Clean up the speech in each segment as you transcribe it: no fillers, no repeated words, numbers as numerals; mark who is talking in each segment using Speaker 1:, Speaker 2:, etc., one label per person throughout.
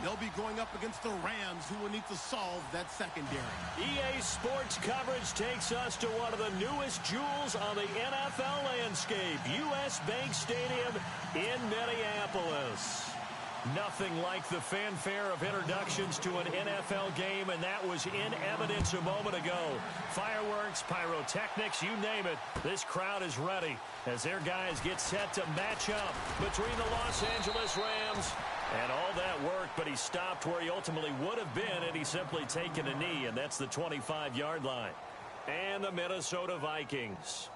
Speaker 1: They'll be going up against the Rams, who will need to solve that secondary.
Speaker 2: EA Sports coverage takes us to one of the newest jewels on the NFL landscape, US Bank Stadium in Minneapolis. Nothing like the fanfare of introductions to an NFL game, and that was in evidence a moment ago. Fireworks, pyrotechnics, you name it. This crowd is ready as their guys get set to match up between the Los Angeles Rams and all that work, but he stopped where he ultimately would have been had he simply taken a knee, and that's the 25-yard line. And the Minnesota Vikings.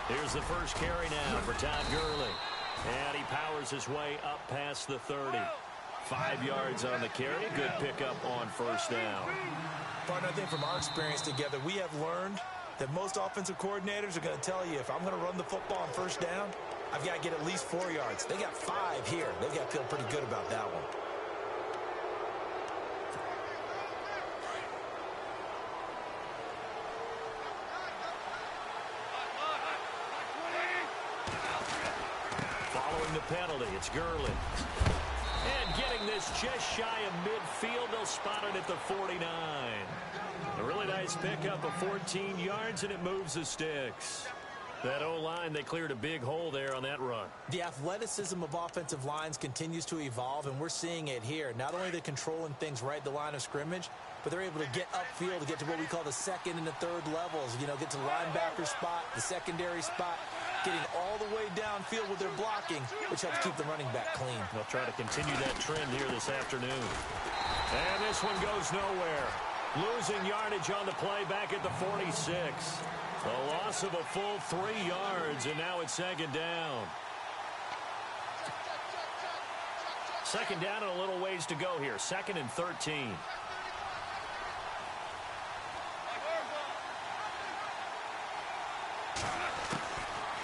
Speaker 2: Here's the first carry now for Todd Gurley. And he powers his way up past the 30. 5 yards on the carry. Good pickup on first down.
Speaker 3: Partner, I think from our experience together, we have learned that most offensive coordinators are going to tell you, if I'm going to run the football on first down, I've got to get at least 4 yards. They got 5 here. They've got to feel pretty good about that one.
Speaker 2: The penalty, it's Gurley. And getting this just shy of midfield, they'll spot it at the 49. A really nice pickup of 14 yards, and it moves the sticks. That O-line, they cleared a big hole there on that run.
Speaker 3: The athleticism of offensive lines continues to evolve, and we're seeing it here. Not only are they controlling things right at the line of scrimmage, but they're able to get upfield to get to what we call the second and the third levels. You know, get to the linebacker spot, the secondary spot, getting all the way downfield with their blocking, which helps keep the running back clean.
Speaker 2: They'll try to continue that trend here this afternoon. And this one goes nowhere. Losing yardage on the play back at the 46. The loss of a full 3 yards, and now it's second down. Second down and a little ways to go here. 2nd and 13.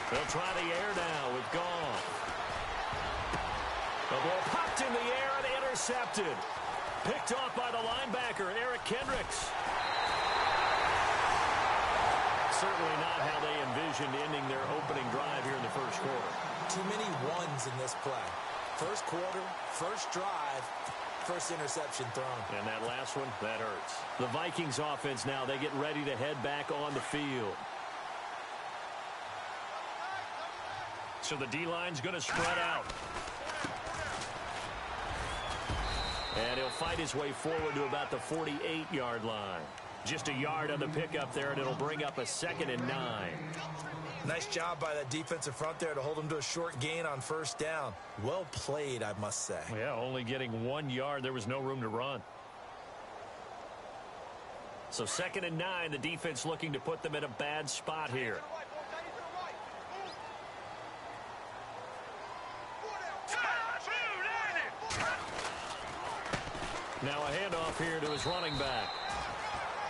Speaker 2: They'll try the air now with Goff. The ball popped in the air and intercepted. Picked off by the linebacker, Eric Kendricks. Certainly not how they envisioned ending their opening drive here in the first quarter.
Speaker 3: Too many ones in this play. First quarter, first drive, first interception thrown.
Speaker 2: And that last one, that hurts. The Vikings offense now, they get ready to head back on the field. So the D-line's going to spread out. And he'll fight his way forward to about the 48-yard line. Just a yard on the pickup there, and it'll bring up a 2nd and 9.
Speaker 3: Nice job by that defensive front there to hold him to a short gain on first down. Well played, I must say.
Speaker 2: Yeah, only getting 1 yard. There was no room to run. So 2nd and 9, the defense looking to put them in a bad spot here. Now a handoff here to his running back.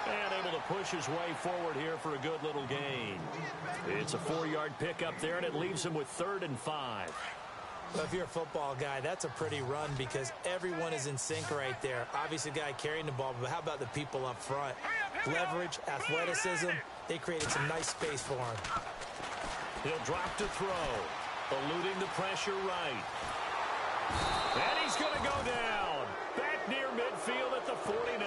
Speaker 2: And able to push his way forward here for a good little gain. It's a 4-yard pickup there, and it leaves him with 3rd and 5.
Speaker 3: Well, if you're a football guy, that's a pretty run because everyone is in sync right there. Obviously, the guy carrying the ball, but how about the people up front? Leverage, athleticism, they created some nice space for him.
Speaker 2: He'll drop to throw, eluding the pressure right. And he's going to go down. Back near midfield at the 49.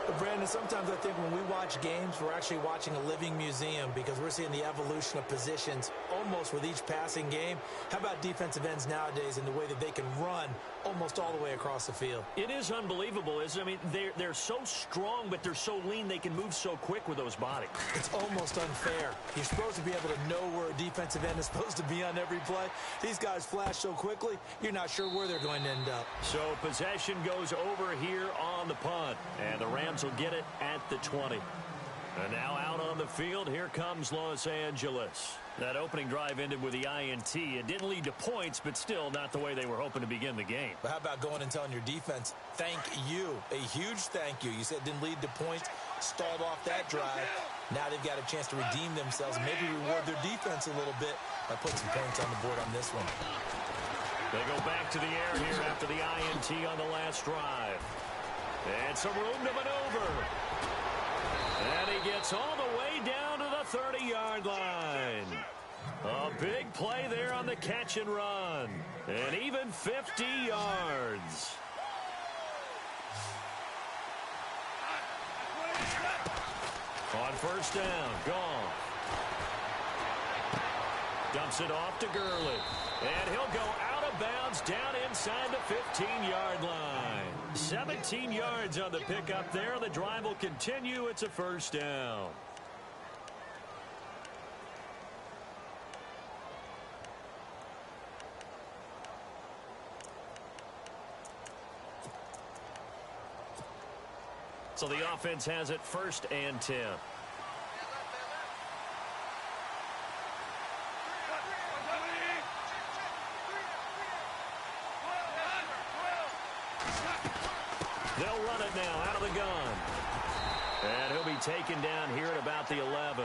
Speaker 3: But Brandon, sometimes I think when we watch games, we're actually watching a living museum because we're seeing the evolution of positions almost with each passing game. How about defensive ends nowadays and the way that they can run almost all the way across the field?
Speaker 2: It is unbelievable, isn't it? I mean, they're so strong, but they're so lean, they can move so quick with those bodies.
Speaker 3: It's almost unfair. You're supposed to be able to know where a defensive end is supposed to be on every play. These guys flash so quickly, you're not sure where they're going to end up.
Speaker 2: So possession goes over here on the punt, and the Rams will get it at the 20. And now out on the field, here comes Los Angeles. That opening drive ended with the INT. It didn't lead to points, but still not the way they were hoping to begin the game.
Speaker 3: But how about going and telling your defense, thank you, a huge thank you. You said it didn't lead to points, stalled off that drive. Now they've got a chance to redeem themselves, maybe reward their defense a little bit by putting some points on the board on this one.
Speaker 2: They go back to the air here after the INT on the last drive. And some room to maneuver. And he gets all the way down to the 30-yard line. A big play there on the catch and run. And even 50 yards. On first down, gone. Dumps it off to Gurley. And he'll go out of bounds down inside the 15-yard line. 17 yards on the pickup there. The drive will continue. It's a first down. So the offense has it 1st and 10. They'll run it now out of the gun. And he'll be taken down here at about the 11.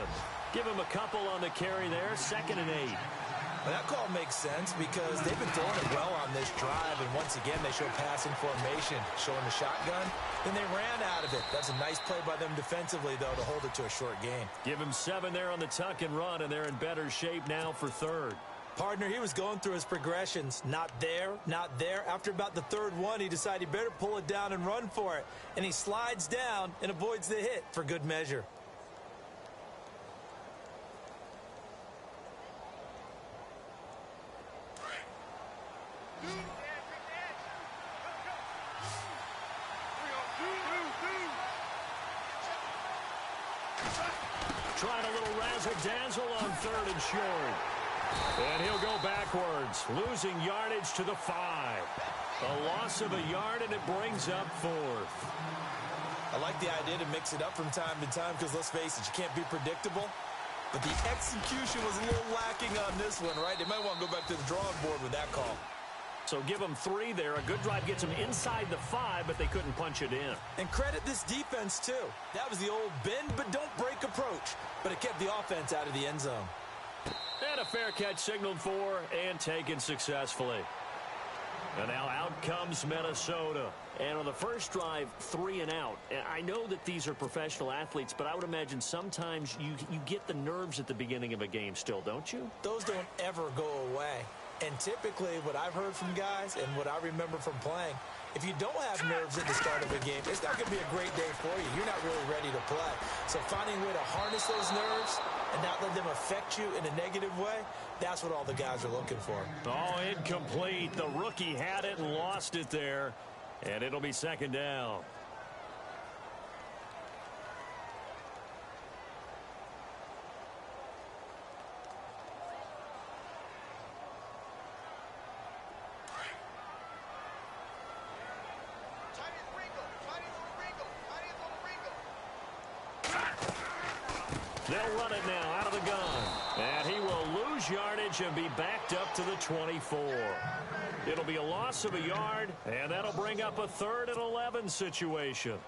Speaker 2: Give him a couple on the carry there. 2nd and 8.
Speaker 3: Well, that call makes sense because they've been throwing it well on this drive. And once again, they show passing formation, showing the shotgun. Then they ran out of it. That's a nice play by them defensively, though, to hold it to a short game.
Speaker 2: Give him 7 there on the tuck and run, and they're in better shape now for 3rd.
Speaker 3: Partner, he was going through his progressions. Not there, not there. After about the 3rd one, he decided he better pull it down and run for it. And he slides down and avoids the hit for good measure.
Speaker 2: Trying a little razzle-dazzle on 3rd and short. And he'll go backwards, losing yardage to the 5. A loss of a yard, and it brings up 4th.
Speaker 3: I like the idea to mix it up from time to time because, let's face it, you can't be predictable. But the execution was a little lacking on this one, right? They might want to go back to the drawing board with that call.
Speaker 2: So give them 3 there. A good drive gets them inside the 5, but they couldn't punch it in.
Speaker 3: And credit this defense, too. That was the old bend but don't break approach. But it kept the offense out of the end zone.
Speaker 2: And a fair catch signaled for and taken successfully. And now out comes Minnesota. And on the first drive, 3 and out. And I know that these are professional athletes, but I would imagine sometimes you get the nerves at the beginning of a game still, don't you?
Speaker 3: Those don't ever go away. And typically, what I've heard from guys and what I remember from playing, if you don't have nerves at the start of a game, it's not going to be a great day for you. You're not really ready to play. So finding a way to harness those nerves and not let them affect you in a negative way, that's what all the guys are looking for.
Speaker 2: Oh, incomplete. The rookie had it and lost it there. And it'll be 2nd down. They'll run it now out of the gun. And he will lose yardage and be backed up to the 24. It'll be a loss of a yard, and that'll bring up a 3rd and 11 situation.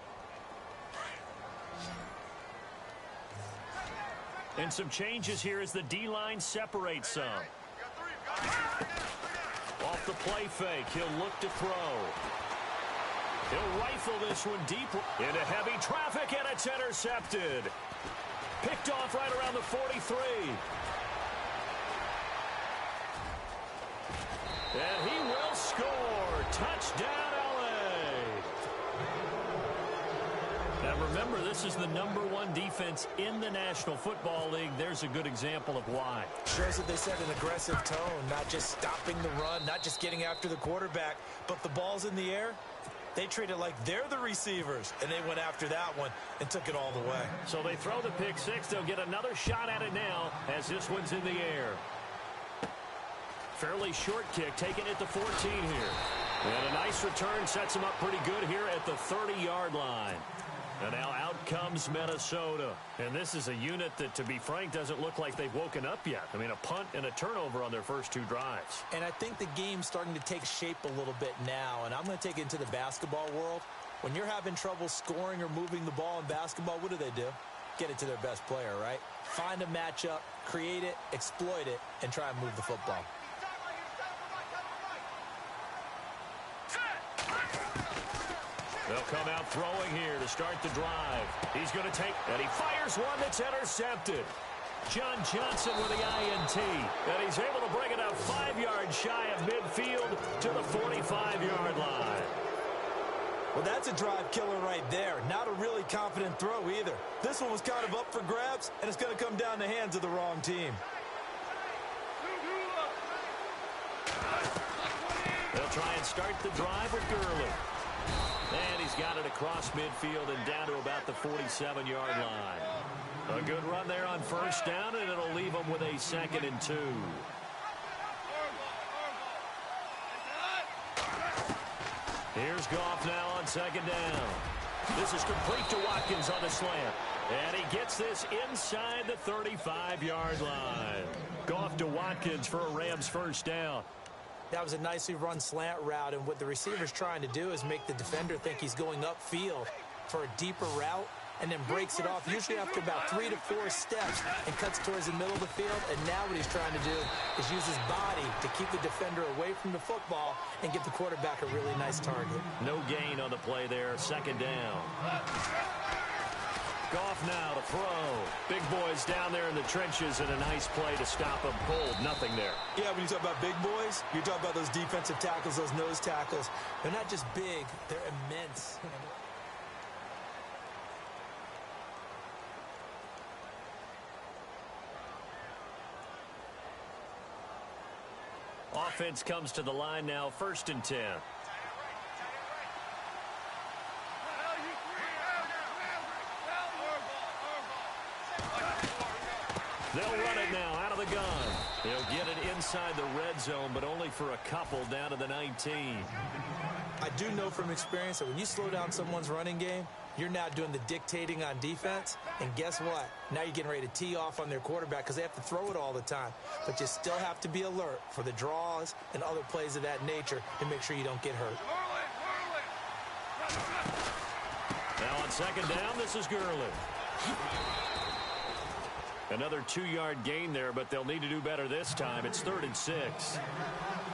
Speaker 2: And some changes here as the D-line separates some. Off the play fake, he'll look to throw. He'll rifle this one deep into heavy traffic, and it's intercepted. Picked off right around the 43. And he will score. Touchdown, L.A. Now remember, this is the #1 defense in the National Football League. There's a good example of why.
Speaker 3: Shows that they set an aggressive tone, not just stopping the run, not just getting after the quarterback, but the ball's in the air. They treat it like they're the receivers, and they went after that one and took it all the way.
Speaker 2: So they throw the pick 6. They'll get another shot at it now as this one's in the air. Fairly short kick, taken at the 14 here. And a nice return sets him up pretty good here at the 30-yard line. And now out comes Minnesota. And this is a unit that, to be frank, doesn't look like they've woken up yet. I mean, a punt and a turnover on their first two drives.
Speaker 3: And I think the game's starting to take shape a little bit now. And I'm going to take it into the basketball world. When you're having trouble scoring or moving the ball in basketball, what do? Get it to their best player, right? Find a matchup, create it, exploit it, and try and move the football.
Speaker 2: They'll come out throwing here to start the drive. He's going to take, and he fires one that's intercepted. John Johnson with the INT, and he's able to bring it out 5 yards shy of midfield to the 45-yard line.
Speaker 3: Well, that's a drive killer right there. Not a really confident throw either. This one was kind of up for grabs, and it's going to come down the hands of the wrong team.
Speaker 2: They'll try and start the drive with Gurley. And he's got it across midfield and down to about the 47-yard line. A good run there on first down, and it'll leave them with a 2nd and 2. Here's Goff now on 2nd down. This is complete to Watkins on the slant. And he gets this inside the 35-yard line. Goff to Watkins for a Rams first down.
Speaker 3: That was a nicely run slant route, and what the receiver's trying to do is make the defender think he's going upfield for a deeper route, and then breaks it off, usually after about 3 to 4 steps, and cuts towards the middle of the field. And now what he's trying to do is use his body to keep the defender away from the football and get the quarterback a really nice target.
Speaker 2: No gain on the play there, 2nd down. Goff now to throw. Big boys down there in the trenches, and a nice play to stop them cold. Nothing there.
Speaker 3: Yeah, when you talk about big boys, you're talking about those defensive tackles, those nose tackles. They're not just big, they're immense.
Speaker 2: Offense comes to the line now, 1st and 10. They'll run it now out of the gun. They'll get it inside the red zone, but only for a couple down to the 19.
Speaker 3: I do know from experience that when you slow down someone's running game, you're now doing the dictating on defense. And guess what? Now you're getting ready to tee off on their quarterback because they have to throw it all the time. But you still have to be alert for the draws and other plays of that nature to make sure you don't get hurt.
Speaker 2: Now on 2nd down, this is Gurley. Another 2-yard gain there, but they'll need to do better this time. It's 3rd and 6.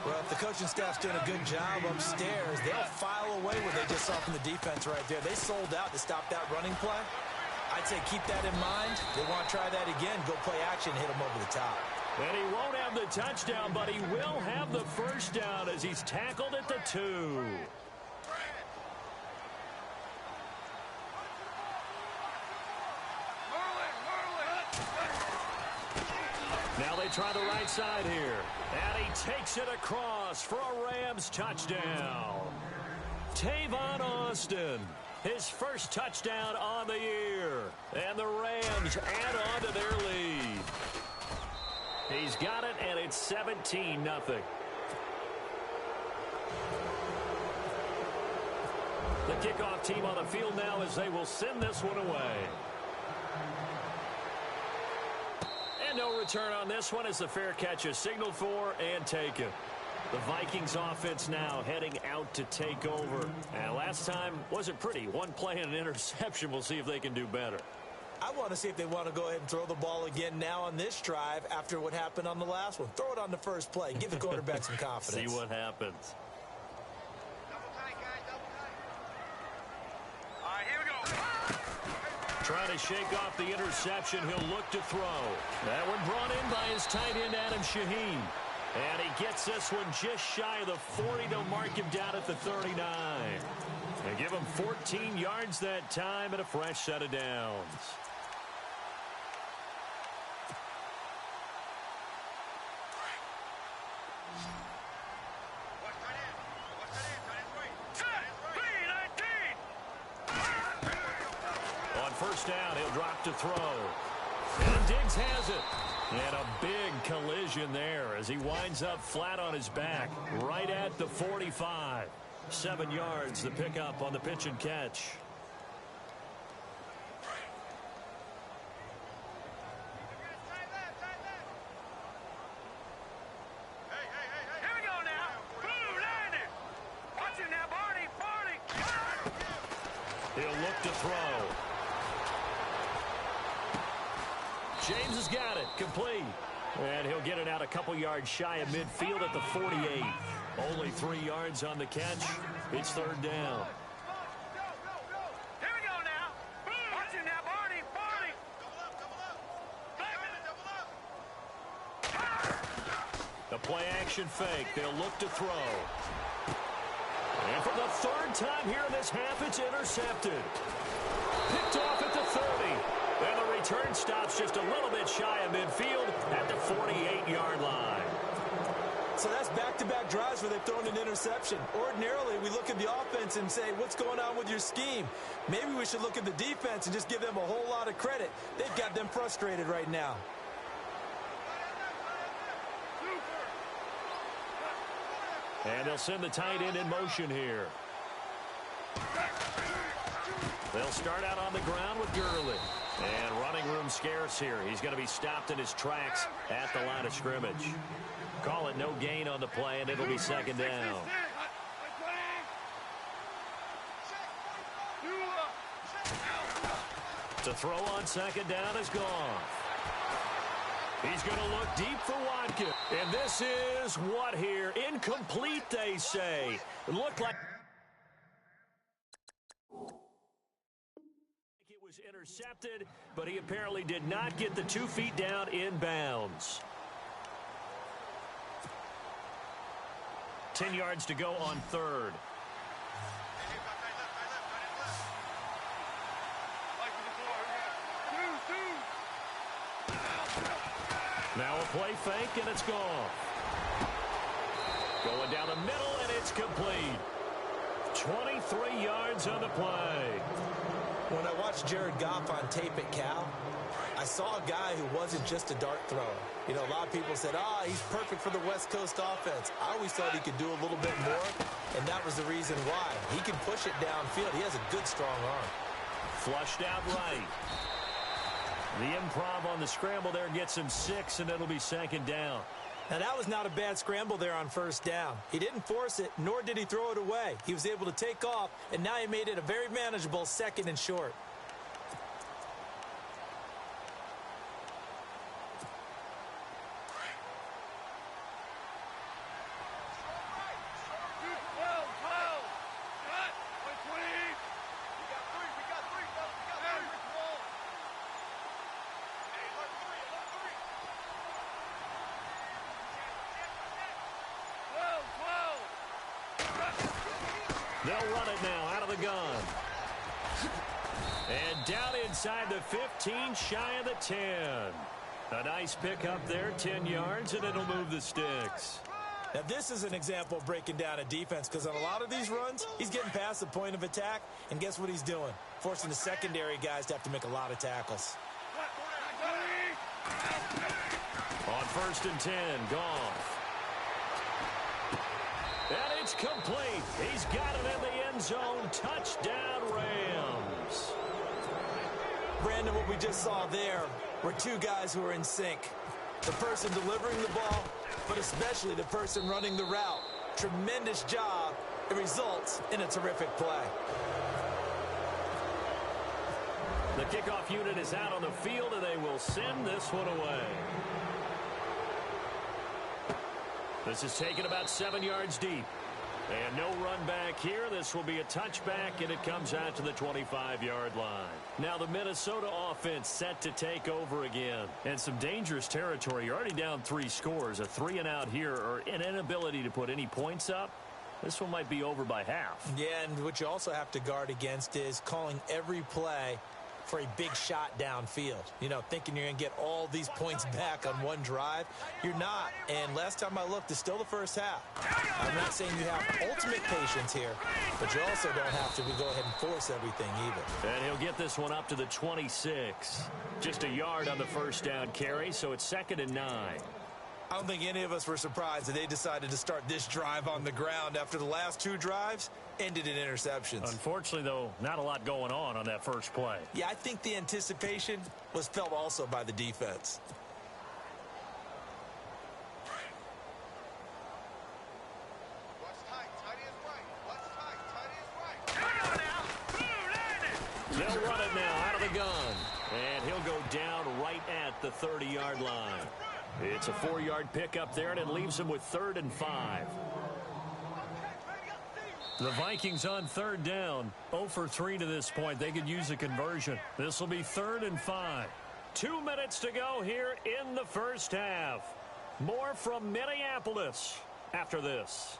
Speaker 3: Well, if the coaching staff's doing a good job upstairs, they'll file away what they just saw from the defense right there. They sold out to stop that running play. I'd say keep that in mind. They want to try that again. Go play action, hit them over the top.
Speaker 2: And he won't have the touchdown, but he will have the first down as he's tackled at the 2. Now they try the right side here. And he takes it across for a Rams touchdown. Tavon Austin, his first touchdown on the year. And the Rams add on to their lead. He's got it, and it's 17-0. The kickoff team on the field now as they will send this one away. And no return on this one as the fair catch is signaled for and taken. The Vikings offense now heading out to take over. And last time wasn't pretty. One play and an interception. We'll see if they can do better.
Speaker 3: I want to see if they want to go ahead and throw the ball again now on this drive after what happened on the last one. Throw it on the first play. Give the quarterback some confidence.
Speaker 2: See what happens. Trying to shake off the interception. He'll look to throw. That one brought in by his tight end, Adam Shaheen. And he gets this one just shy of the 40 to mark him down at the 39. And give him 14 yards that time and a fresh set of downs. First down, he'll drop to throw. And Diggs has it. And a big collision there as he winds up flat on his back right at the 45. 7 yards, the pickup on the pitch and catch. to throw. James has got it. Complete. And he'll get it out a couple yards shy of midfield at the 48. Only 3 yards on the catch. It's third down.
Speaker 4: Here we go now. Watch it now, Barney. Barney.
Speaker 2: The play action fake. They'll look to throw. And for the third time here in this half, it's intercepted. Picked off at the 30. And the return stops just a little bit shy of midfield at the 48-yard line.
Speaker 3: So that's back-to-back drives where they've thrown an interception. Ordinarily, we look at the offense and say, what's going on with your scheme? Maybe we should look at the defense and just give them a whole lot of credit. They've got them frustrated right now.
Speaker 2: And they'll send the tight end in motion here. They'll start out on the ground with Gurley. And running room scarce here. He's going to be stopped in his tracks at the line of scrimmage. Call it no gain on the play, and it'll be second down. To throw on second down is gone. He's going to look deep for Watkins. And this is what here? Incomplete, they say. It looked like it was intercepted, but he apparently did not get the 2 feet down in bounds. 10 yards to go on third. Now a play fake, and it's gone. Going down the middle, and it's complete. 23 yards on the play.
Speaker 3: When I watched Jared Goff on tape at Cal, I saw a guy who wasn't just a dart thrower. You know, a lot of people said, he's perfect for the West Coast offense. I always thought he could do a little bit more, and that was the reason why. He can push it downfield. He has a good, strong arm.
Speaker 2: Flushed out right. The improv on the scramble there gets him 6, and it'll be second down.
Speaker 3: Now, that was not a bad scramble there on first down. He didn't force it, nor did he throw it away. He was able to take off, and now he made it a very manageable second and short.
Speaker 2: They'll run it now out of the gun. And down inside the 15, shy of the 10. A nice pickup there, 10 yards, and it'll move the sticks.
Speaker 3: Now, this is an example of breaking down a defense, because on a lot of these runs, he's getting past the point of attack, and guess what he's doing? Forcing the secondary guys to have to make a lot of tackles.
Speaker 2: On first and 10, Goff. And it's complete. He's got it in the end zone. Touchdown, Rams.
Speaker 3: Brandon, what we just saw there were two guys who are in sync. The person delivering the ball, but especially the person running the route. Tremendous job. It results in a terrific play.
Speaker 2: The kickoff unit is out on the field, and they will send this one away. This is taken about 7 yards deep. And no run back here. This will be a touchback, and it comes out to the 25-yard line. Now the Minnesota offense set to take over again. And some dangerous territory. You're already down 3 scores. A 3-and-out here, or an inability to put any points up. This one might be over by half.
Speaker 3: Yeah, and what you also have to guard against is calling every play for a big shot downfield. You know, thinking you're going to get all these points back on one drive. You're not. And last time I looked, it's still the first half. I'm not saying you have ultimate patience here, but you also don't have to go ahead and force everything either.
Speaker 2: And he'll get this one up to the 26. Just a yard on the first down carry, so it's 2nd and 9.
Speaker 3: I don't think any of us were surprised that they decided to start this drive on the ground after the last 2 drives ended in interceptions.
Speaker 2: Unfortunately, though, not a lot going on that first play.
Speaker 3: Yeah, I think the anticipation was felt also by the defense.
Speaker 2: the 30-yard line. It's a 4-yard pickup there, and it leaves them with 3rd and 5. The Vikings on 3rd down. 0 for 3 to this point. They could use a conversion. This will be 3rd and 5. 2 minutes to go here in the first half. More from Minneapolis after this.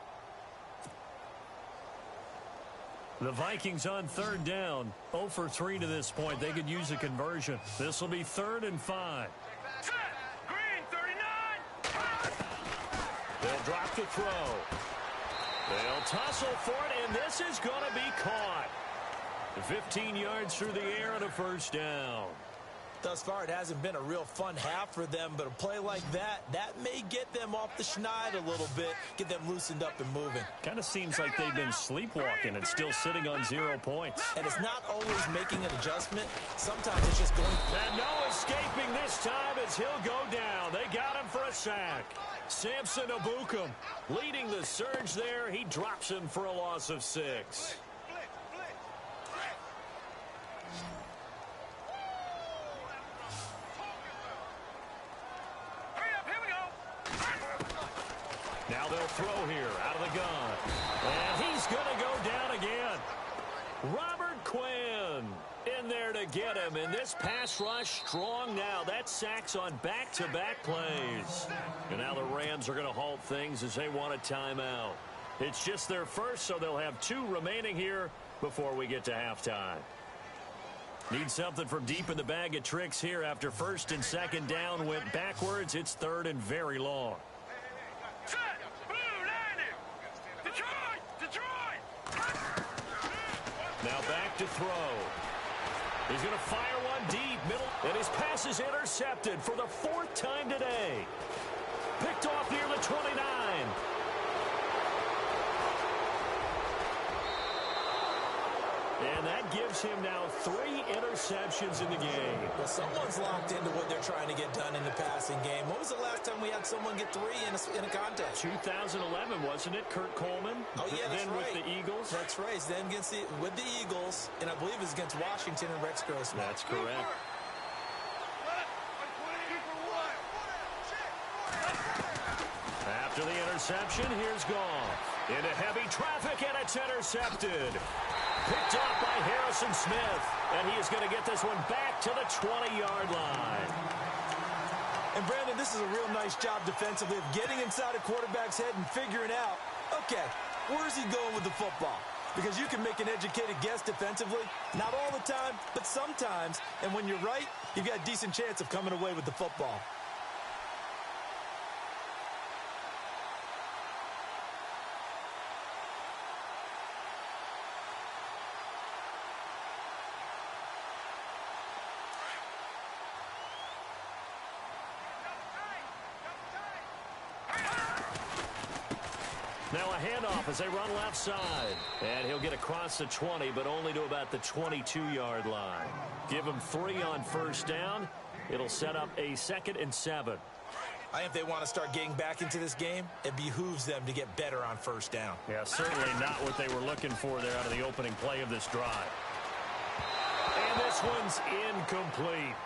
Speaker 2: The Vikings on 3rd down. 0 for 3 to this point. They could use a conversion. This will be 3rd and 5.
Speaker 4: Green 39.
Speaker 2: They'll drop the throw. They'll tussle for it, and this is going to be caught. 15 yards through the air and a first down.
Speaker 3: Thus far, it hasn't been a real fun half for them, but a play like that may get them off the schneid a little bit, get them loosened up and moving.
Speaker 2: Kind of seems like they've been sleepwalking and still sitting on 0 points.
Speaker 3: And it's not always making an adjustment. Sometimes it's just going.
Speaker 2: And no escaping this time as he'll go down. They got him for a sack. Samson Abukum leading the surge there. He drops him for a loss of 6. Now they'll throw here out of the gun. And he's going to go down again. Robert Quinn in there to get him. And this pass rush strong now. That sacks on back-to-back plays. And now the Rams are going to halt things as they want a timeout. It's just their first, so they'll have 2 remaining here before we get to halftime. Need something from deep in the bag of tricks here after 1st and 2nd down went backwards. It's 3rd and very long. Now back to throw. He's going to fire one deep middle. And his pass is intercepted for the 4th time today. Picked off near the 29. And that gives him now 3 interceptions in the game.
Speaker 3: Well, someone's locked into what they're trying to get done in the passing game. When was the last time we had someone get 3 in a contest?
Speaker 2: 2011, wasn't it? Kurt Coleman?
Speaker 3: Oh, yeah, that's
Speaker 2: then
Speaker 3: right.
Speaker 2: With the Eagles?
Speaker 3: That's right. Then with the Eagles, and I believe it was against Washington and Rex Grossman.
Speaker 2: That's correct. After the interception, here's Goff. Into heavy traffic, and it's intercepted. Picked off by Harrison Smith. And he is going to get this one back to the 20-yard line.
Speaker 3: And, Brandon, this is a real nice job defensively of getting inside a quarterback's head and figuring out, okay, where's he going with the football? Because you can make an educated guess defensively. Not all the time, but sometimes. And when you're right, you've got a decent chance of coming away with the football.
Speaker 2: Now a handoff as they run left side. And he'll get across the 20, but only to about the 22-yard line. Give him 3 on 1st down. It'll set up a 2nd and 7.
Speaker 3: I think if they want to start getting back into this game, it behooves them to get better on 1st down.
Speaker 2: Yeah, certainly not what they were looking for there out of the opening play of this drive. And this one's incomplete.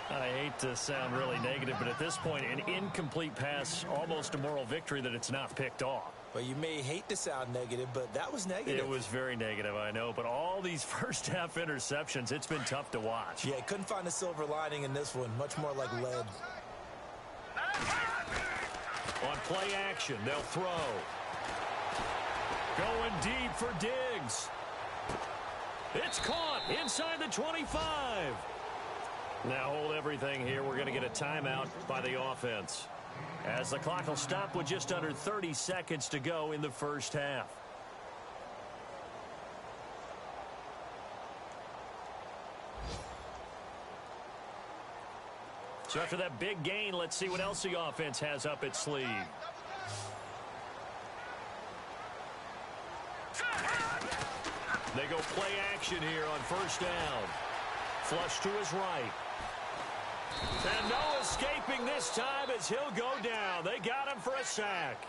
Speaker 2: I hate to sound really negative, but at this point, an incomplete pass, almost a moral victory that it's not picked off.
Speaker 3: Well, you may hate to sound negative, but that was negative.
Speaker 2: It was very negative, I know. But all these first-half interceptions, it's been tough to watch.
Speaker 3: Yeah, couldn't find a silver lining in this one. Much more like lead.
Speaker 2: On play action, they'll throw. Going deep for Diggs. It's caught inside the 25. Now hold everything here. We're going to get a timeout by the offense, as the clock will stop with just under 30 seconds to go in the first half. So after that big gain, let's see what else the offense has up its sleeve. They go play action here on 1st down. Flush to his right. And no escaping this time as he'll go down. They got him for a sack.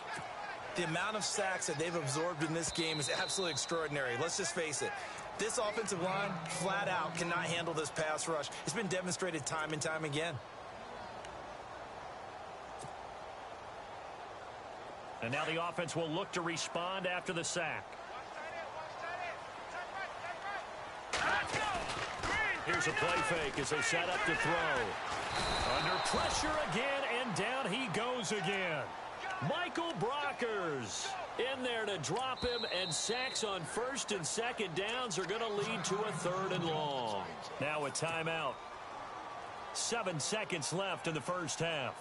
Speaker 3: The amount of sacks that they've absorbed in this game is absolutely extraordinary. Let's just face it. This offensive line, flat out, cannot handle this pass rush. It's been demonstrated time and time again.
Speaker 2: And now the offense will look to respond after the sack. Here's a play fake as they set up to throw. Under pressure again, and down he goes again. Michael Brockers in there to drop him, and sacks on first and second downs are going to lead to a third and long. Now a timeout. 7 seconds left in the first half.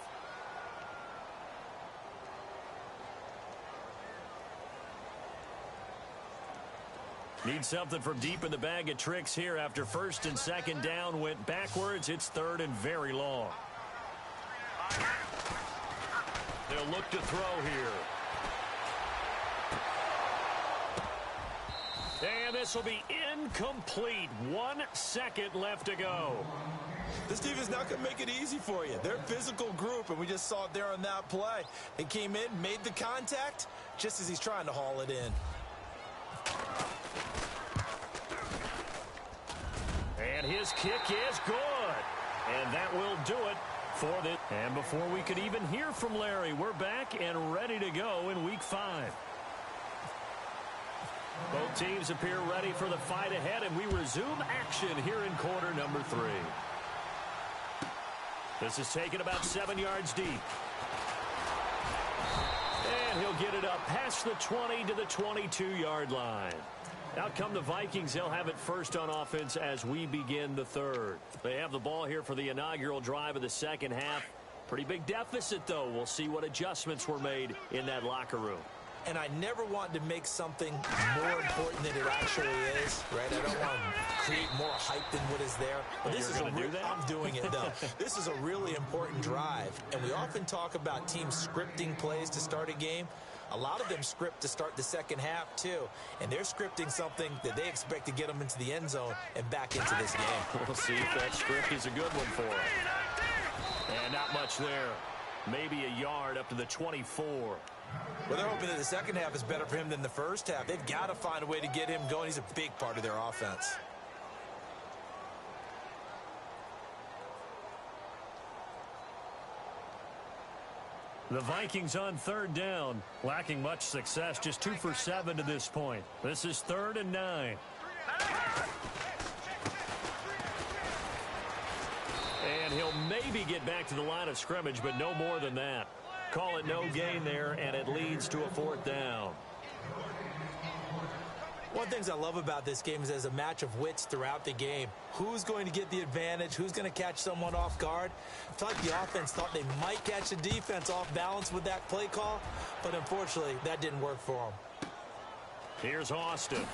Speaker 2: Need something from deep in the bag of tricks here after first and second down went backwards. It's third and very long. They'll look to throw here. And this will be incomplete. 1 second left to go.
Speaker 3: This team is not going to make it easy for you. They're a physical group, and we just saw it there on that play. They came in, made the contact, just as he's trying to haul it in.
Speaker 2: And his kick is good. And that will do it for this. And before we could even hear from Larry, we're back and ready to go in Week 5. Both teams appear ready for the fight ahead, and we resume action here in quarter number 3. This is taken about 7 yards deep. And he'll get it up past the 20 to the 22-yard line. Out come the Vikings. They'll have it first on offense as we begin the third. They have the ball here for the inaugural drive of the second half. Pretty big deficit, though. We'll see what adjustments were made in that locker room.
Speaker 3: And I never want to make something more important than it actually is, right? I don't want to create more hype than what is there. But this is I'm doing it, though. This is a really important drive. And we often talk about teams scripting plays to start a game. A lot of them script to start the second half, too. And they're scripting something that they expect to get them into the end zone and back into this game.
Speaker 2: We'll see if that script is a good one for them. And not much there. Maybe a yard up to the 24.
Speaker 3: Well, they're hoping that the second half is better for him than the first half. They've got to find a way to get him going. He's a big part of their offense.
Speaker 2: The Vikings on third down, lacking much success, just 2 for 7 to this point. This is 3rd and 9. And he'll maybe get back to the line of scrimmage, but no more than that. Call it no gain there, and it leads to a 4th down.
Speaker 3: One of the things I love about this game is there's a match of wits throughout the game. Who's going to get the advantage? Who's going to catch someone off guard? I feel like the offense thought they might catch the defense off balance with that play call, but unfortunately, that didn't work for them.
Speaker 2: Here's Austin.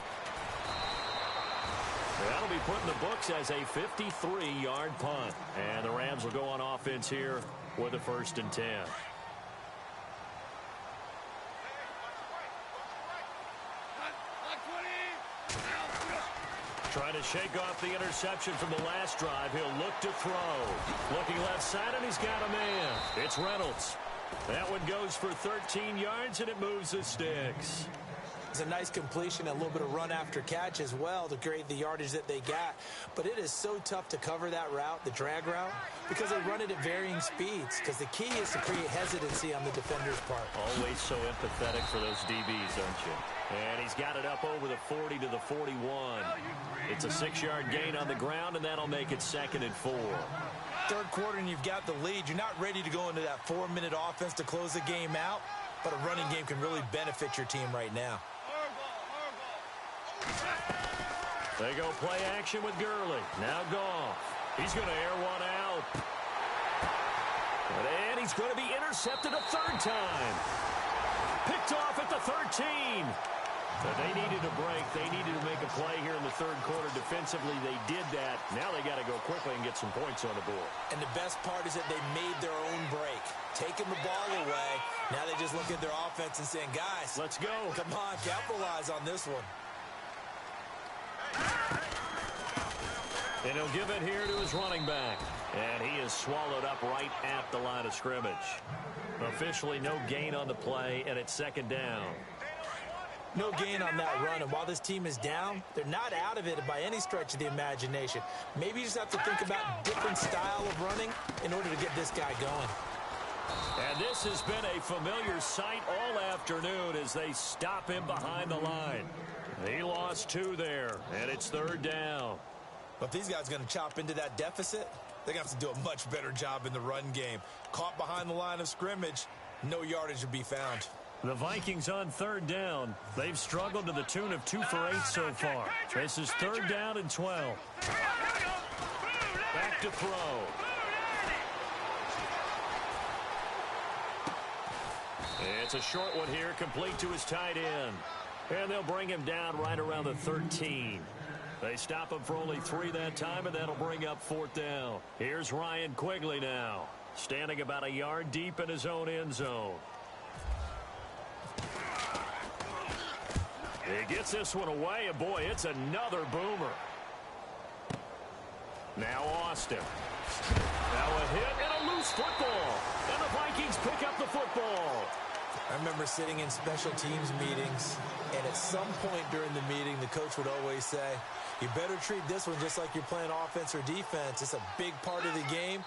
Speaker 2: That'll be put in the books as a 53-yard punt. And the Rams will go on offense here with a 1st and 10. Trying to shake off the interception from the last drive. He'll look to throw. Looking left side, and he's got a man. It's Reynolds. That one goes for 13 yards, and it moves the sticks.
Speaker 3: It's a nice completion, a little bit of run after catch as well to create the yardage that they got. But it is so tough to cover that route, the drag route, because they run it at varying speeds. Because the key is to create hesitancy on the defender's part.
Speaker 2: Always so empathetic for those DBs, aren't you? And he's got it up over the 40 to the 41. It's a 6-yard gain on the ground, and that'll make it 2nd and 4.
Speaker 3: Third quarter, and you've got the lead. You're not ready to go into that 4-minute offense to close the game out, but a running game can really benefit your team right now.
Speaker 2: They go play action with Gurley. Now Goff. He's going to air one out. And he's going to be intercepted a 3rd time. Picked off at the 13. So they needed a break. They needed to make a play here in the 3rd quarter. Defensively, they did that. Now they got to go quickly and get some points on the board.
Speaker 3: And the best part is that they made their own break. Taking the ball away. Now they just look at their offense and saying, guys,
Speaker 2: let's go.
Speaker 3: Come on, capitalize on this one.
Speaker 2: And he'll give it here to his running back. And he is swallowed up right at the line of scrimmage. Officially no gain on the play, and it's 2nd down.
Speaker 3: No gain on that run, and while this team is down, they're not out of it by any stretch of the imagination. Maybe you just have to think about different style of running in order to get this guy going.
Speaker 2: And this has been a familiar sight all afternoon as they stop him behind the line. He lost 2 there, and it's 3rd down.
Speaker 3: But if these guys are going to chop into that deficit, they're going to have to do a much better job in the run game. Caught behind the line of scrimmage, no yardage to be found.
Speaker 2: The Vikings on 3rd down. They've struggled to the tune of 2 for 8 so far. This is 3rd down and 12. Back to throw. It's a short one here, complete to his tight end. And they'll bring him down right around the 13. They stop him for only 3 that time, and that'll bring up 4th down. Here's Ryan Quigley now, standing about a yard deep in his own end zone. He gets this one away, and boy, it's another boomer. Now Austin. Now a hit and a loose football. And the Vikings pick up the football.
Speaker 3: I remember sitting in special teams meetings, and at some point during the meeting, the coach would always say, you better treat this one just like you're playing offense or defense. It's a big part of the game,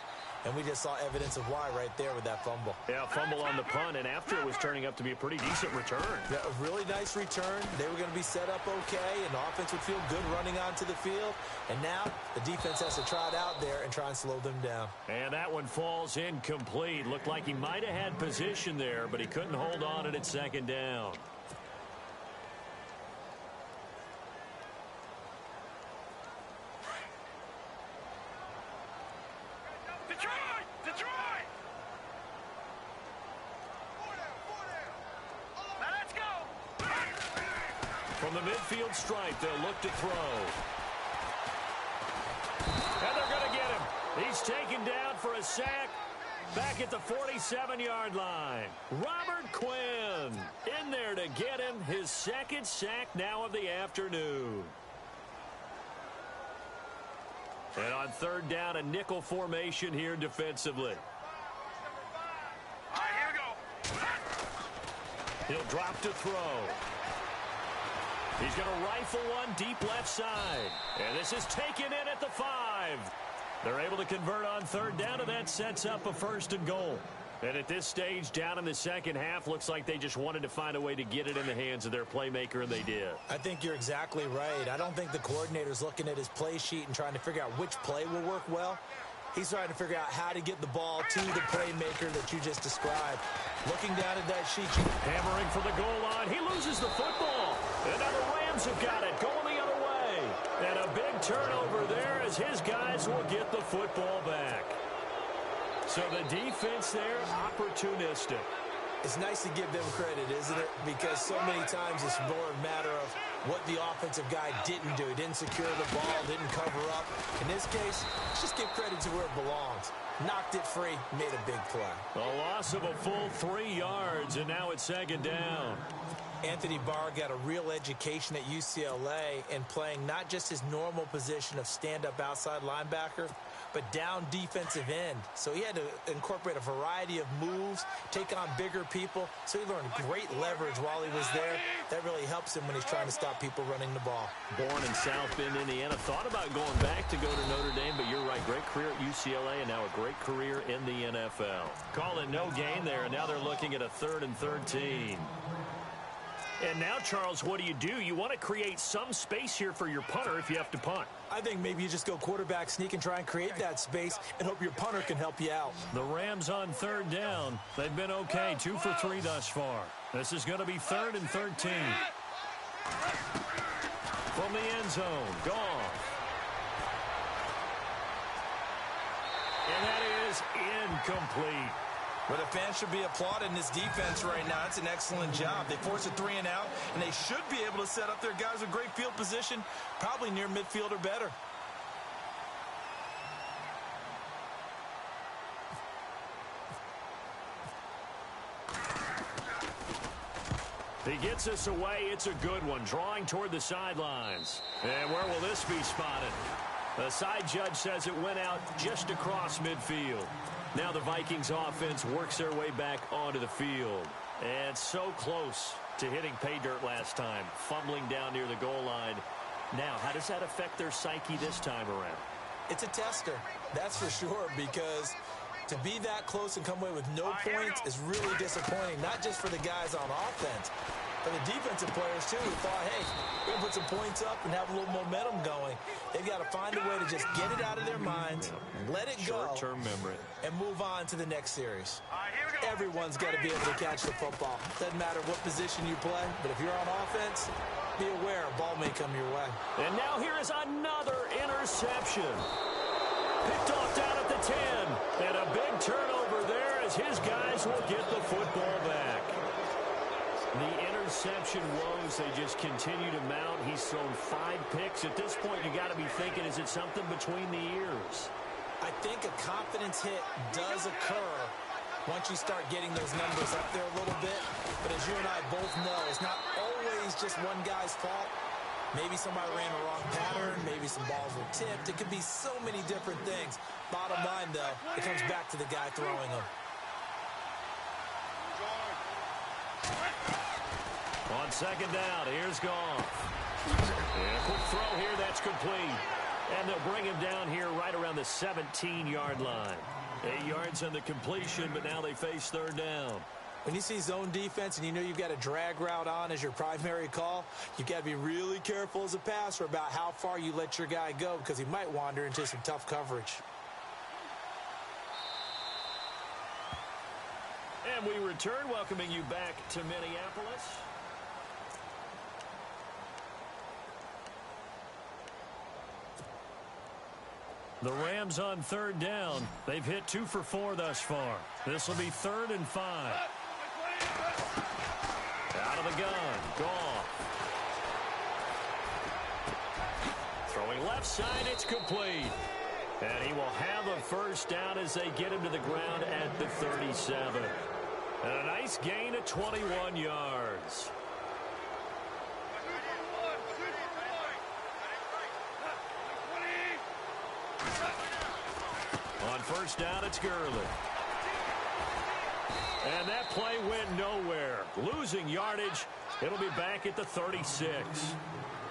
Speaker 3: and we just saw evidence of why right there with that fumble.
Speaker 2: Yeah, fumble on the punt, and after it was turning up to be a pretty decent return.
Speaker 3: Yeah, a really nice return. They were going to be set up okay, and the offense would feel good running onto the field. And now the defense has to trot out there and try and slow them down.
Speaker 2: And that one falls incomplete. Looked like he might have had position there, but he couldn't hold on at 2nd down. From the midfield stripe, they'll look to throw. And they're going to get him. He's taken down for a sack back at the 47-yard line. Robert Quinn in there to get him his 2nd sack now of the afternoon. And on 3rd down, a nickel formation here defensively.
Speaker 4: All right, here we go.
Speaker 2: He'll drop to throw. He's going to rifle one deep left side. And this is taken in at the 5. They're able to convert on 3rd down, and that sets up a 1st and goal. And at this stage, down in the second half, looks like they just wanted to find a way to get it in the hands of their playmaker, and they did.
Speaker 3: I think you're exactly right. I don't think the coordinator's looking at his play sheet and trying to figure out which play will work well. He's trying to figure out how to get the ball to the playmaker that you just described. Looking down at that sheet.
Speaker 2: Hammering for the goal line. He loses the football. And now the Rams have got it, going the other way. And a big turnover there as his guys will get the football back. So the defense there, opportunistic.
Speaker 3: It's nice to give them credit, isn't it? Because so many times it's more a matter of what the offensive guy didn't do. He didn't secure the ball, didn't cover up. In this case, let's just give credit to where it belongs. Knocked it free, made a big play.
Speaker 2: A loss of a full 3 yards, and now it's 2nd down.
Speaker 3: Anthony Barr got a real education at UCLA in playing not just his normal position of stand-up outside linebacker, but down defensive end. So he had to incorporate a variety of moves, take on bigger people. So he learned great leverage while he was there. That really helps him when he's trying to stop people running the ball.
Speaker 2: Born in South Bend, Indiana. Thought about going back to go to Notre Dame, but you're right. Great career at UCLA and now a great career in the NFL. Call it no gain there, and now they're looking at a 3rd and 13. And now, Charles, what do? You want to create some space here for your punter if you have to punt.
Speaker 3: I think maybe you just go quarterback sneak and try and create that space and hope your punter can help you out.
Speaker 2: The Rams on 3rd down. They've been okay, 2 for 3 thus far. This is going to be 3rd and 13. From the end zone, Goff. And that is incomplete.
Speaker 3: Well, the fans should be applauding this defense right now. It's an excellent job. They force a 3 and out, and they should be able to set up their guys with great field position, probably near midfield or better.
Speaker 2: He gets us away. It's a good one, drawing toward the sidelines. And where will this be spotted? The side judge says it went out just across midfield. Now the Vikings offense works their way back onto the field. And so close to hitting pay dirt last time, fumbling down near the goal line. Now, how does that affect their psyche this time around?
Speaker 3: It's a tester, that's for sure, because To be that close and come away with no points is really disappointing, not just for the guys on offense, but the defensive players, too, who thought, hey, we're going to put some points up and have a little momentum going. They've got to find a way to just get it out of their minds, let it go,
Speaker 2: short-term memory,
Speaker 3: and move on to the next series. Everyone's got to be able to catch the football. Doesn't matter what position you play, but if you're on offense, be aware a ball may come your way.
Speaker 2: And now here is another interception. Picked off down at the 10. And a big turnover there as his guys will get the football back. The interception woes, they just continue to mount. He's thrown 5 picks. At this point, you got to be thinking, is it something between the ears?
Speaker 3: I think a confidence hit does occur once you start getting those numbers up there a little bit. But as you and I both know, it's not always just one guy's fault. Maybe somebody ran a wrong pattern. Maybe some balls were tipped. It could be so many different things. Bottom line, though, it comes back to the guy throwing them.
Speaker 2: On second down, here's Goff. And a quick throw here, that's complete. And they'll bring him down here right around the 17-yard line. 8 yards on the completion, but now they face third down.
Speaker 3: When you see zone defense and you know you've got a drag route on as your primary call, you've got to be really careful as a passer about how far you let your guy go because he might wander into some tough coverage.
Speaker 2: And we return, welcoming you back to Minneapolis. The Rams on third down. They've hit 2 for 4 thus far. This will be 3rd and 5. Out of the gun. Goff. Throwing left side. It's complete. And he will have a first down as they get him to the ground at the 37. And a nice gain of 21 yards. On first down, it's Gurley. And that play went nowhere. Losing yardage. It'll be back at the 36.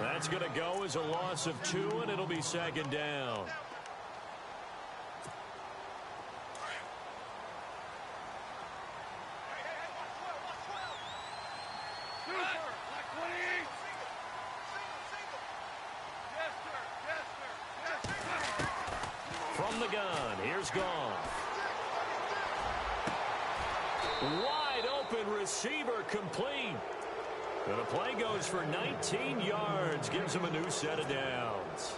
Speaker 2: That's going to go as a loss of 2, and it'll be second down. From the gun, here's Goff. Wide open receiver complete. And the play goes for 19 yards. Gives him a new set of downs.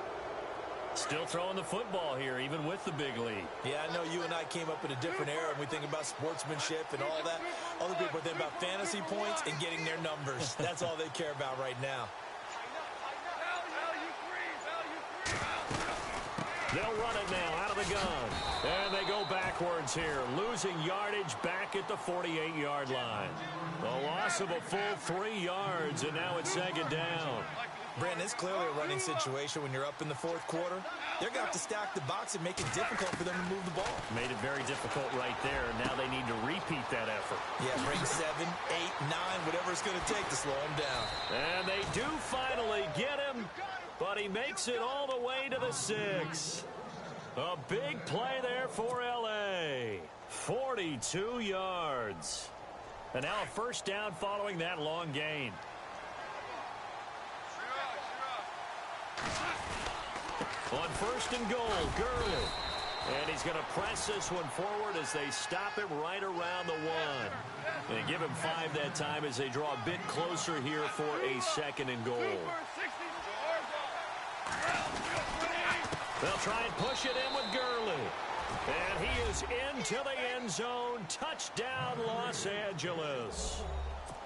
Speaker 2: Still throwing the football here, even with the big lead.
Speaker 3: Yeah, I know you and I came up in a different era, and we think about sportsmanship and all that. Other people think about fantasy points and getting their numbers. That's all they care about right now.
Speaker 2: They'll run it now out of the gun. And they go backwards here, losing yardage back at the 48-yard line. A loss of a full 3 yards, and now it's second down.
Speaker 3: Brandon, it's clearly a running situation when you're up in the 4th quarter. They're going to have to stack the box and make it difficult for them to move the ball.
Speaker 2: Made it very difficult right there. Now they need to repeat that effort.
Speaker 3: Yeah, bring 7, 8, 9, whatever it's going to take to slow him down.
Speaker 2: And they do finally get him, but he makes it all the way to the 6. A big play there for L.A. 42 yards. And now a first down following that long gain. On first and goal, Gurley. And he's going to press this one forward as they stop him right around the 1. And give him 5 that time as they draw a bit closer here for a second and goal. They'll try and push it in with Gurley. And he is into the end zone. Touchdown, Los Angeles.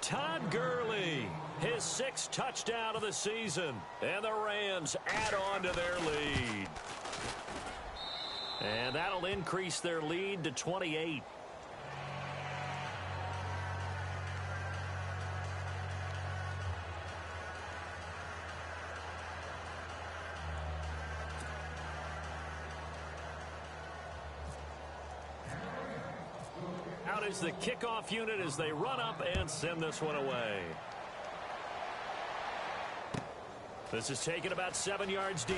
Speaker 2: Todd Gurley, his 6th touchdown of the season. And the Rams add on to their lead. And that'll increase their lead to 28. Out is the kickoff unit as they run up and send this one away. This is taken about 7 yards deep.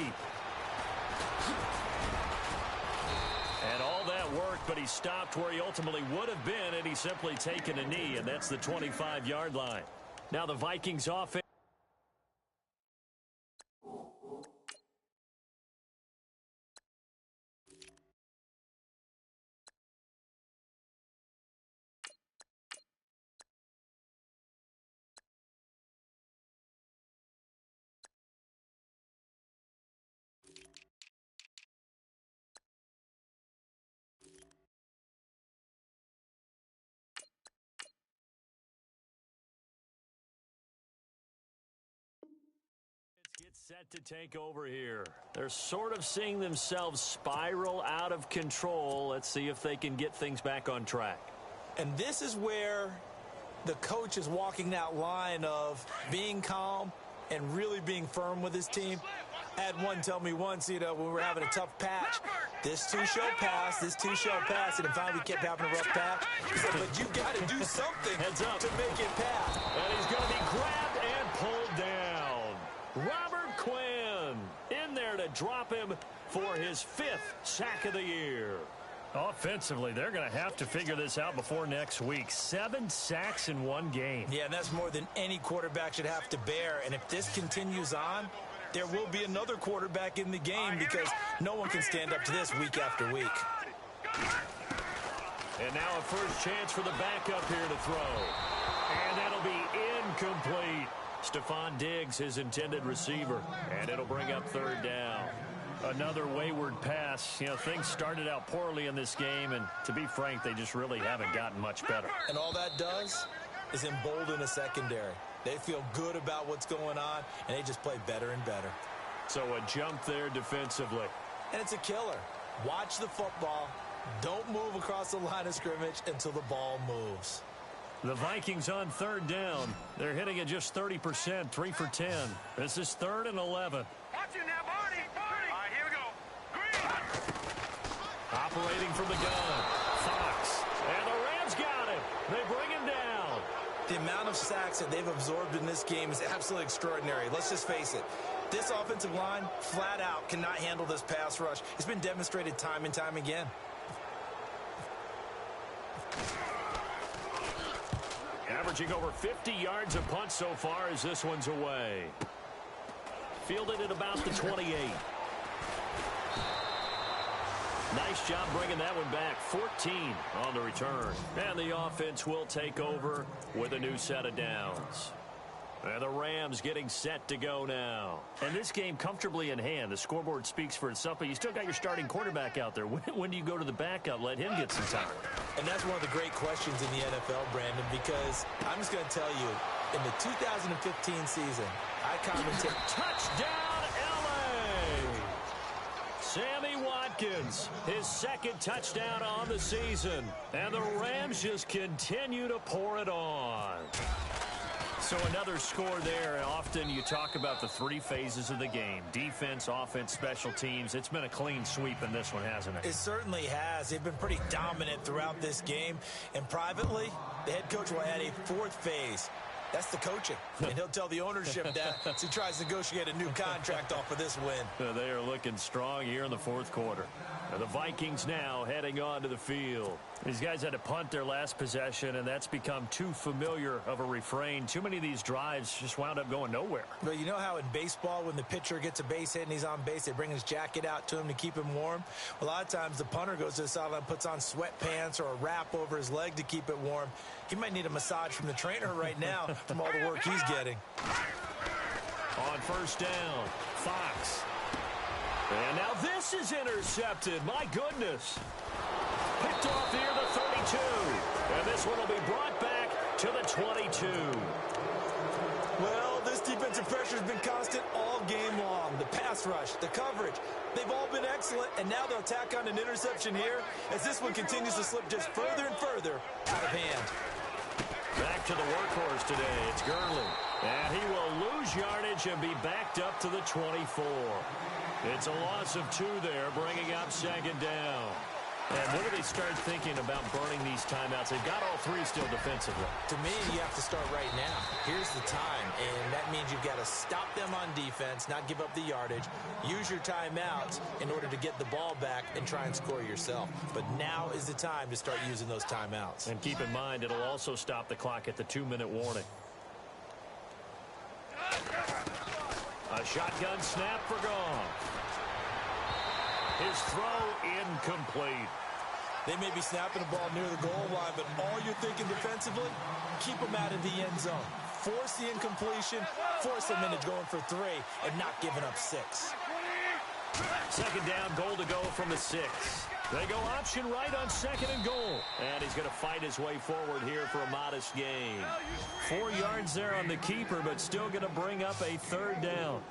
Speaker 2: And all that work but he stopped where he ultimately would have been, and he's simply taken a knee, and that's the 25-yard line. Now the Vikings offense. Get set to take over here. They're sort of seeing themselves spiral out of control. Let's see if they can get things back on track.
Speaker 3: And this is where the coach is walking that line of being calm and really being firm with his team. I had one tell me once, when we were having a tough patch, this too shall pass, this too shall pass, and finally we kept having a rough patch. He said, but you've got to do something to make it pass.
Speaker 2: And he's going to be grabbed and pulled down. Robert Quinn in there to drop him for his 5th sack of the year. Offensively, they're going to have to figure this out before next week. 7 sacks in one game.
Speaker 3: Yeah, and that's more than any quarterback should have to bear. And if this continues on, there will be another quarterback in the game because no one can stand up to this week after week.
Speaker 2: And now a first chance for the backup here to throw. And that'll be incomplete. Stephon Diggs, his intended receiver, and it'll bring up 3rd down. Another wayward pass. Things started out poorly in this game, and to be frank, they just really haven't gotten much better.
Speaker 3: And all that does is embolden a secondary. They feel good about what's going on, and they just play better and better.
Speaker 2: So a jump there defensively.
Speaker 3: And it's a killer. Watch the football. Don't move across the line of scrimmage until the ball moves.
Speaker 2: The Vikings on 3rd down. They're hitting at just 30%, 3 for 10. This is 3rd and 11.
Speaker 4: Watch it now, Barney. All right, here we go. Green.
Speaker 2: Operating from the gun. Fox. And the Rams got him. They bring him down.
Speaker 3: The amount of sacks that they've absorbed in this game is absolutely extraordinary. Let's just face it. This offensive line, flat out, cannot handle this pass rush. It's been demonstrated time and time again.
Speaker 2: Averaging over 50 yards a punt so far as this one's away. Fielded at about the 28. Nice job bringing that one back. 14 on the return. And the offense will take over with a new set of downs. And the Rams getting set to go now. And this game comfortably in hand. The scoreboard speaks for itself, but you still got your starting quarterback out there. When do you go to the backup? Let him get some time.
Speaker 3: And that's one of the great questions in the NFL, Brandon, because I'm just going to tell you, in the 2015 season, I commented.
Speaker 2: Touchdown, L.A. Sammy Watkins, his 2nd touchdown on the season. And the Rams just continue to pour it on. So another score there. Often you talk about the 3 phases of the game. Defense, offense, special teams. It's been a clean sweep in this one, hasn't it?
Speaker 3: It certainly has. They've been pretty dominant throughout this game. And privately, the head coach will add a 4th phase. That's the coaching. And he'll tell the ownership that as he tries to negotiate a new contract off of this win.
Speaker 2: They are looking strong here in the 4th quarter. And the Vikings now heading onto the field. These guys had to punt their last possession, and that's become too familiar of a refrain. Too many of these drives just wound up going nowhere.
Speaker 3: But you know how in baseball, when the pitcher gets a base hit and he's on base, they bring his jacket out to him to keep him warm? A lot of times the punter goes to the sideline, puts on sweatpants or a wrap over his leg to keep it warm. He might need a massage from the trainer right now from all the work he's getting.
Speaker 2: On 1st down, Fox. And now this is intercepted. My goodness. Picked off near the 32. And this one will be brought back to the 22.
Speaker 3: Well, this defensive pressure has been constant all game long. The pass rush, the coverage, they've all been excellent. And now they'll tack on an interception here as this one continues to slip just further and further out of hand.
Speaker 2: Back to the workhorse today. It's Gurley. And he will lose yardage and be backed up to the 24. It's a loss of 2 there, bringing up 2nd down. And when do they start thinking about burning these timeouts? They've got all three still defensively.
Speaker 3: To me, you have to start right now. Here's the time, and that means you've got to stop them on defense, not give up the yardage, use your timeouts in order to get the ball back and try and score yourself. But now is the time to start using those timeouts. And keep in mind, it'll also stop the clock at the 2-minute warning.
Speaker 2: A shotgun snap for Goff. His throw incomplete.
Speaker 3: They may be snapping the ball near the goal line, but all you're thinking defensively, keep them out of the end zone. Force the incompletion, force them into going for 3, and not giving up 6.
Speaker 2: Second down, goal to go from the 6. They go option right on 2nd and goal. And he's going to fight his way forward here for a modest gain. 4 yards there on the keeper, but still going to bring up a 3rd down.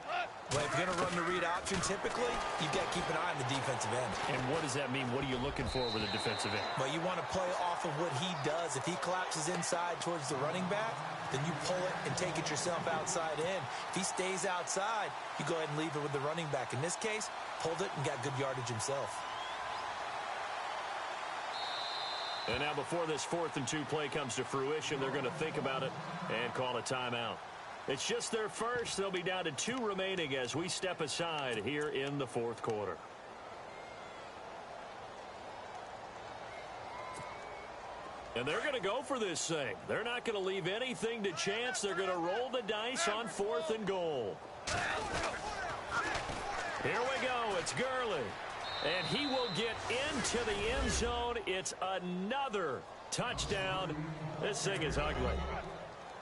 Speaker 3: Well, if you're going to run the read option, typically, you've got to keep an eye on the defensive end.
Speaker 2: And what does that mean? What are you looking for with a defensive end?
Speaker 3: Well, you want to play off of what he does. If he collapses inside towards the running back, then you pull it and take it yourself outside in. If he stays outside, you go ahead and leave it with the running back. In this case, pulled it and got good yardage himself.
Speaker 2: And now before this 4th and 2 play comes to fruition, they're going to think about it and call a timeout. It's just their first. They'll be down to 2 remaining as we step aside here in the 4th quarter. And they're going to go for this thing. They're not going to leave anything to chance. They're going to roll the dice on 4th and goal. Here we go. It's Gurley. And he will get into the end zone. It's another touchdown. This thing is ugly.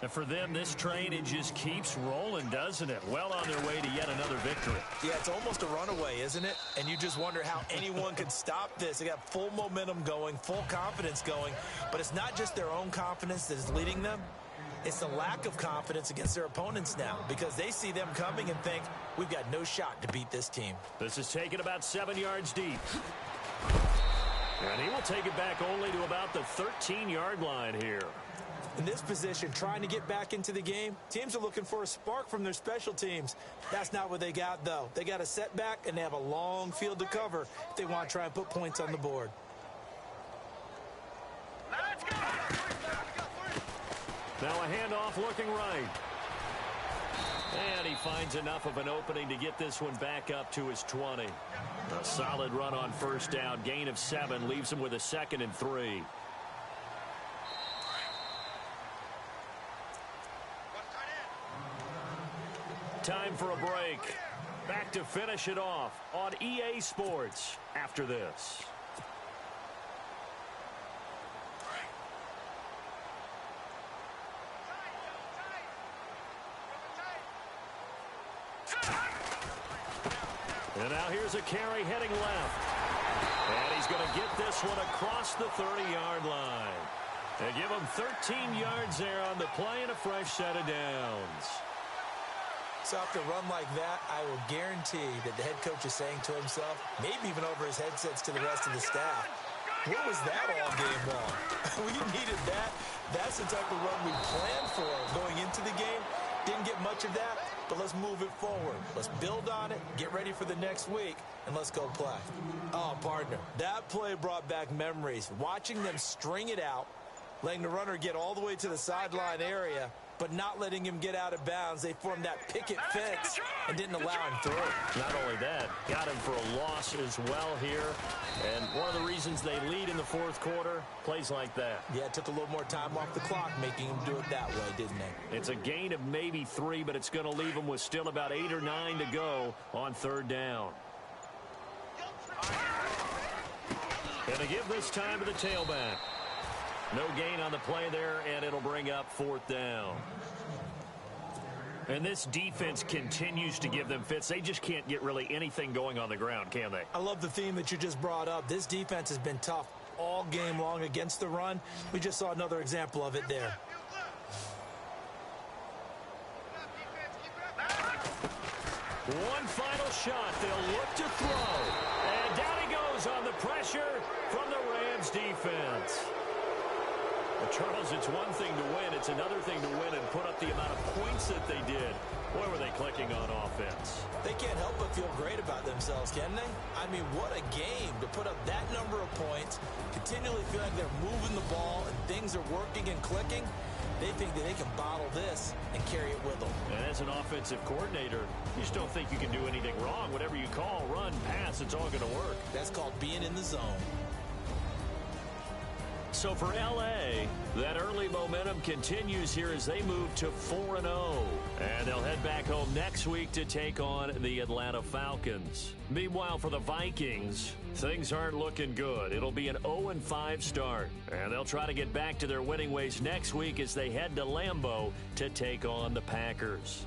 Speaker 2: And for them, this train, it just keeps rolling, doesn't it? Well on their way to yet another victory.
Speaker 3: Yeah, it's almost a runaway, isn't it? And you just wonder how anyone could stop this. They got full momentum going, full confidence going. But it's not just their own confidence that is leading them. It's the lack of confidence against their opponents now because they see them coming and think, we've got no shot to beat this team.
Speaker 2: This is taken about 7 yards deep. And he will take it back only to about the 13-yard line here.
Speaker 3: In this position, trying to get back into the game, teams are looking for a spark from their special teams. That's not what they got, though. They got a setback, and they have a long field to cover if they want to try and put points on the board.
Speaker 4: Let's go!
Speaker 2: Now a handoff looking right. And he finds enough of an opening to get this one back up to his 20. A solid run on 1st down. Gain of 7 leaves him with a 2nd and 3. Time for a break. Back to finish it off on EA Sports after this. And now here's a carry heading left. And he's going to get this one across the 30-yard line. They give him 13 yards there on the play and a fresh set of downs.
Speaker 3: So after a run like that, I will guarantee that the head coach is saying to himself, maybe even over his headsets to the rest of the staff, what was that all game long? We needed that. That's the type of run we planned for going into the game. Didn't get much of that, but let's move it forward. Let's build on it, get ready for the next week, and let's go play. Oh, partner, that play brought back memories. Watching them string it out, letting the runner get all the way to the sideline area, but not letting him get out of bounds. They formed that picket fence and didn't allow him through.
Speaker 2: Not only that, got him for a loss as well here. And one of the reasons they lead in the 4th quarter, plays like that.
Speaker 3: Yeah, it took a little more time off the clock, making him do it that way, didn't they?
Speaker 2: It's a gain of maybe 3, but it's going to leave him with still about 8 or 9 to go on 3rd down. And they give this time to the tailback. No gain on the play there, and it'll bring up 4th down. And this defense continues to give them fits. They just can't get really anything going on the ground, can they?
Speaker 3: I love the theme that you just brought up. This defense has been tough all game long against the run. We just saw another example of it there.
Speaker 2: One final shot. They'll look to throw. And down he goes on the pressure from the Rams defense. Well, Charles, it's one thing to win. It's another thing to win and put up the amount of points that they did. Boy, were they clicking on offense.
Speaker 3: They can't help but feel great about themselves, can they? I mean, what a game to put up that number of points, continually feel like they're moving the ball and things are working and clicking. They think that they can bottle this and carry it with them.
Speaker 2: And as an offensive coordinator, you just don't think you can do anything wrong. Whatever you call, run, pass, it's all going to work.
Speaker 3: That's called being in the zone.
Speaker 2: So for L.A., that early momentum continues here as they move to 4-0. And they'll head back home next week to take on the Atlanta Falcons. Meanwhile, for the Vikings, things aren't looking good. It'll be an 0-5 start. And they'll try to get back to their winning ways next week as they head to Lambeau to take on the Packers.